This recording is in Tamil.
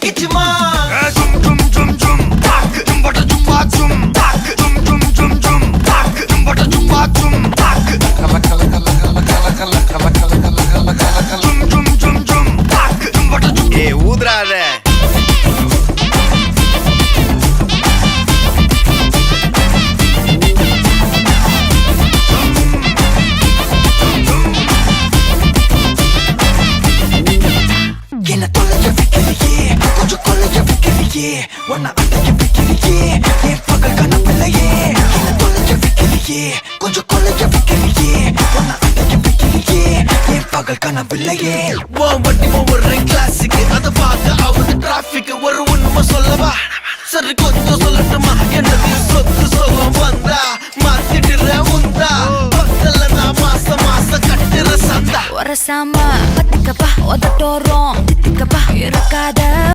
கிச்சுமா ஜும் ஜும் ஜும் ஜும் தாக்கு ஜும்பட ஜும்பா ஜும் தாக்கு ஜும் ஜும் ஜும் ஜும் தாக்கு ஜும்பட ஜும்பா ஜும் தாக்கு கல கல கல கல கல கல கல கல கல கல கல கல ஜும் ஜும் ஜும் ஜும் தாக்கு ஜும்பட ஜும் ஊதுறாத என்ன தொலைய வைக்கிறியே கொஞ்சம் கொலைய வைக்கிறியே உன்னை அடைய வைக்கிறியே என் பகல் கனவில்லையே என்ன தொலைய வைக்கிறியே கொஞ்சம் கொலைய வைக்கிறியே உன்னை அடைய வைக்கிறியே என் பகல் கனவில்லையே வண்டி ஒவ்வொரு கிளாஸுக்கு அதை பார்க்க ஆகுது